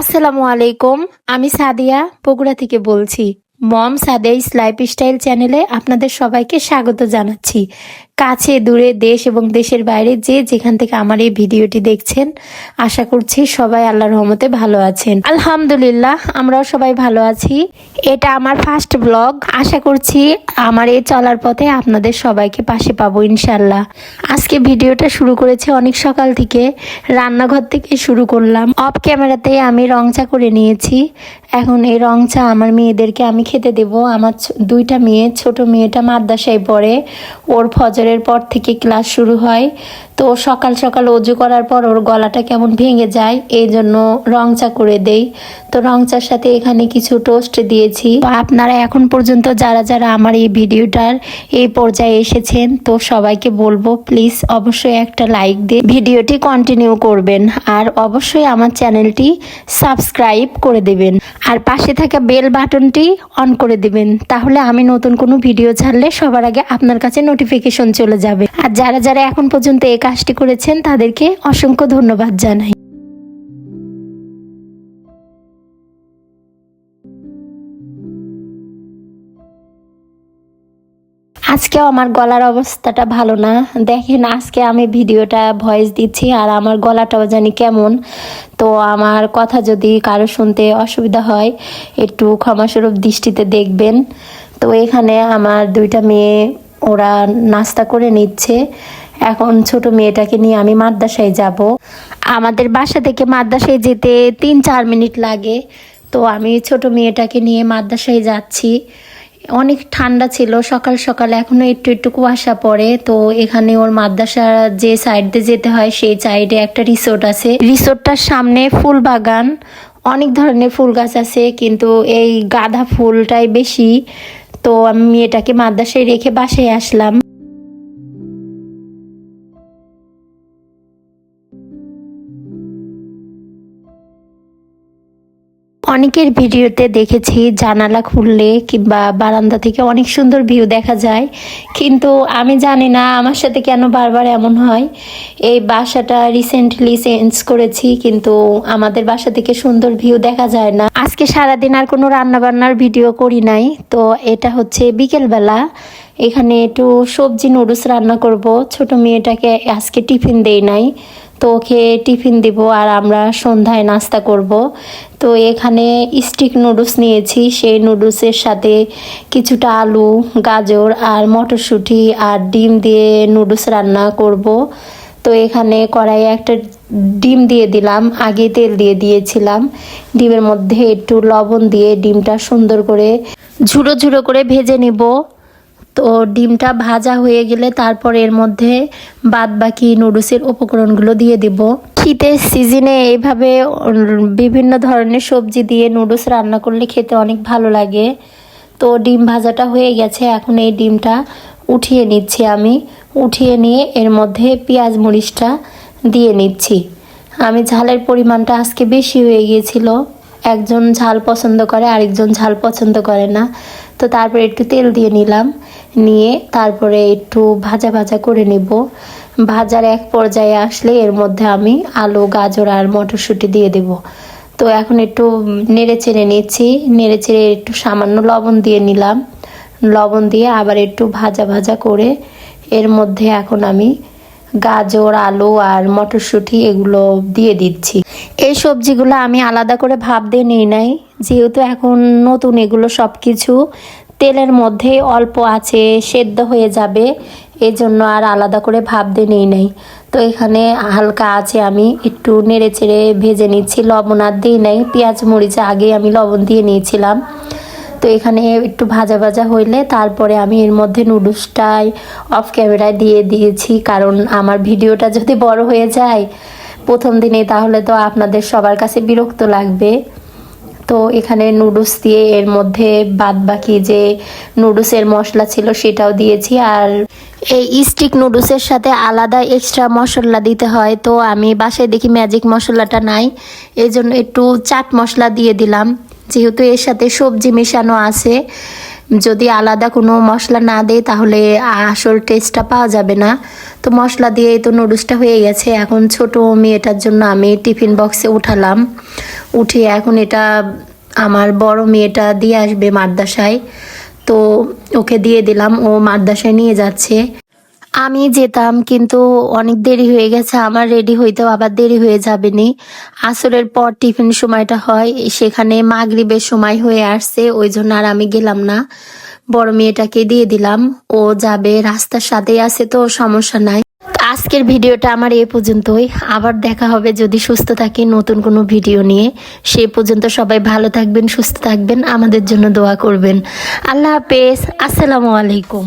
আসসালামু আলাইকুম। আমি সাদিয়া বগুড়া থেকে বলছি। মম সাদিয়াস লাইফস্টাইল চ্যানেলে আপনাদের সবাইকে স্বাগত জানাচ্ছি। কাছে দূরে দেশ এবং দেশের বাইরে যে যেখান থেকে আমার এই ভিডিওটি দেখছেন, আশা করছি সবাই আল্লাহর রহমতে ভালো আছেন। আলহামদুলিল্লাহ, আমরাও সবাই ভালো আছি। এটা আমার ফার্স্ট ব্লগ। আশা করছি আমার এই চলার পথে আপনাদের সবাইকে পাশে পাবো ইনশাল্লাহ। আজকে ভিডিওটা শুরু করেছে অনেক সকাল থেকে, রান্নাঘর থেকে শুরু করলাম। অফ ক্যামেরাতে আমি রং চা করে নিয়েছি। এখন এই রং চা আমার মেয়েদেরকে আমি খেতে দেব। আমার দুইটা মেয়ে, ছোট মেয়েটা মাদ্রাসায় পড়ে, ওর ফজরের পর থেকে ক্লাস শুরু হয়। তো সকাল সকাল অজু করার পর ওর গলাটা কেমন ভেঙে যায়, এই জন্য রং চা করে দেই। তো রং চার সাথে এখানে কিছু টোস্ট দিয়েছি। আপনারা এখন পর্যন্ত যারা যারা আমার এই ভিডিওটার এই পর্যায়ে এসেছেন, তো সবাইকে বলবো প্লিজ অবশ্যই একটা লাইক দিয়ে ভিডিওটি কন্টিনিউ করবেন, আর অবশ্যই আমার চ্যানেলটি সাবস্ক্রাইব করে দেবেন, আর পাশে থাকা বেল বাটনটি অন করে দিবেন। তাহলে আমি নতুন কোনো ভিডিও ছাড়লে সবার আগে আপনার কাছে নোটিফিকেশন চলে যাবে। আর যারা যারা এখন পর্যন্ত এই কাজটি করেছেন তাদেরকে অসংখ্য ধন্যবাদ জানাই। আজকেও আমার গলার অবস্থাটা ভালো না। দেখেন, আজকে আমি ভিডিওটা ভয়েস দিচ্ছি আর আমার গলাটাও জানি কেমন। তো আমার কথা যদি কারো শুনতে অসুবিধা হয়, একটু ক্ষমাস্বরূপ দৃষ্টিতে দেখবেন। তো এখানে আমার দুইটা মেয়ে, ওরা নাস্তা করে নিচ্ছে। এখন ছোট মেয়েটাকে নিয়ে আমি মাদ্রাসায় যাব। আমাদের বাসা থেকে মাদ্রাসায় যেতে 3-4 মিনিট লাগে। তো আমি ছোট মেয়েটাকে নিয়ে মাদ্রাসায় যাচ্ছি। অনেক ঠান্ডা ছিল সকাল সকাল, এখনো একটু একটু কুয়াশা পড়ে। তো এখানে ওর মাদ্রাসা যে সাইড দিয়ে যেতে হয় সেই সাইডে একটা রিসোর্ট আছে। রিসোর্টটার সামনে ফুল বাগান, অনেক ধরনের ফুল গাছ আছে, কিন্তু এই গাঁদা ফুলটাই বেশি। তো আমি মেয়েটাকে মাদ্রাসায় রেখে বাসায় আসলাম। অনেকের ভিডিওতে দেখেছি জানালা খুললে কিংবা বারান্দা থেকে অনেক সুন্দর ভিউ দেখা যায়, কিন্তু আমি জানি না আমার সাথে কেন বারবার এমন হয়। এই বাসাটা রিসেন্টলি চেঞ্জ করেছি, কিন্তু আমাদের বাসা থেকে সুন্দর ভিউ দেখা যায় না। আজকে সারাদিন আর কোনো রান্না বান্নার ভিডিও করি নাই। তো এটা হচ্ছে বিকেলবেলা, এখানে একটু সবজি নুডলস রান্না করব। ছোট মেয়েটাকে আজকে টিফিন দেই নাই, তো ওকে টিফিন দিব আর আমরা সন্ধ্যায় নাস্তা করব। তো এখানে স্টিক নুডলস নিয়েছি, সেই নুডলসের সাথে কিছুটা আলু, গাজর আর মটরশুঁটি আর ডিম দিয়ে নুডলস রান্না করব। তো এখানে কড়াইয়ে একটা ডিম দিয়ে দিলাম, আগে তেল দিয়ে দিয়েছিলাম। ডিমের মধ্যে একটু লবণ দিয়ে ডিমটা সুন্দর করে ঝুড়ো ঝুড়ো করে ভেজে নেব। তো ডিমটা ভাজা হয়ে গেলে তারপর এর মধ্যে বাদ বাকি নুডলসের উপকরণগুলো দিয়ে দিব। শীতের সিজনে এইভাবে বিভিন্ন ধরনের সবজি দিয়ে নুডলস রান্না করলে খেতে অনেক ভালো লাগে। তো ডিম ভাজাটা হয়ে গেছে, এখন এই ডিমটা উঠিয়ে নিচ্ছি আমি। উঠিয়ে নিয়ে এর মধ্যে পেঁয়াজ মরিচটা দিয়ে নিচ্ছি। আমি ঝালের পরিমাণটা আজকে বেশি হয়ে গিয়েছিল। একজন ঝাল পছন্দ করে, আরেকজন ঝাল পছন্দ করে না। তো তারপরে একটু তেল দিয়ে নিলাম, নিয়ে তারপরে একটু ভাজা ভাজা করে নেব। ভাজার এক পর্যায়ে আসলে এর মধ্যে আমি আলু, গাজর আর মটরশুঁটি দিয়ে দেব। তো এখন একটু নেড়ে চেড়ে নিচ্ছি, নেড়ে চেড়ে একটু সামান্য লবণ দিয়ে নিলাম। লবণ দিয়ে আবার একটু ভাজা ভাজা করে এর মধ্যে এখন আমি গাজর, আলু আর মটরশুঁটি এগুলো দিয়ে দিচ্ছি। এই সবজিগুলো আমি আলাদা করে ভাপ দিয়ে নিই নাই, যেহেতু এখন নতুন এগুলো সব কিছু তেলের মধ্যে অল্প আছে সেদ্ধ হয়ে যাবে, এই জন্য আর আলাদা করে ভাপ দিয়ে নিই নাই। তো এখানে হালকা আছে আমি একটু নেড়ে চেড়ে ভেজে নিচ্ছি। লবণ আর দিই নাই, পেঁয়াজ মরিচে আগে আমি লবণ দিয়ে নিয়েছিলাম। তো এখানে একটু ভাজা ভাজা হইলে তারপরে আমি এর মধ্যে নুডলসটাই অফ ক্যামেরায় দিয়ে দিয়েছি, কারণ আমার ভিডিওটা যদি বড় হয়ে যায় প্রথম দিনে তাহলে তো আপনাদের সবার কাছে বিরক্ত লাগবে। তো এখানে নুডলস দিয়ে এর মধ্যে বাদ বাকি যে নুডলসের মশলা ছিল সেটাও দিয়েছি। আর এই স্টিক নুডলসের সাথে আলাদা এক্সট্রা মশলা দিতে হয়, তো আমি বাসায় দেখি ম্যাজিক মশলাটা নাই, এই জন্য একটু চাট মশলা দিয়ে দিলাম। যেহেতু এর সাথে সবজি মেশানো আছে, যদি আলাদা কোনো মশলা না দেয় তাহলে আসল টেস্টটা পাওয়া যাবে না। তো মশলা দিয়েই তো নুডলসটা হয়ে গেছে। এখন ছোট মেয়েটার জন্য আমি টিফিন বক্সে উঠালাম, উঠিয়ে এখন এটা আমার বড় মেয়েটা দিয়ে আসবে মাদ্রাসায়, তো ওকে দিয়ে দিলাম, ও মাদ্রাসায় নিয়ে যাচ্ছে। আমি যেতাম কিন্তু অনেক দেরি হয়ে গেছে, আমার রেডি হইতেও আবার দেরি হয়ে যাবে নি। আসরের পর টিফিন সময়টা হয়, সেখানে মাগরিবের সময় হয়ে আসছে, ওই জন্য আর আমি গেলাম না, বড় মেয়েটাকে দিয়ে দিলাম, ও যাবে, রাস্তার সাথেই আছে তো সমস্যা নাই। আজকের ভিডিওটা আমার এই পর্যন্তই, আবার দেখা হবে যদি সুস্থ থাকি নতুন কোনো ভিডিও নিয়ে। সেই পর্যন্ত সবাই ভালো থাকবেন, সুস্থ থাকবেন, আমাদের জন্য দোয়া করবেন। আল্লাহ হাফেজ, আসসালামু আলাইকুম।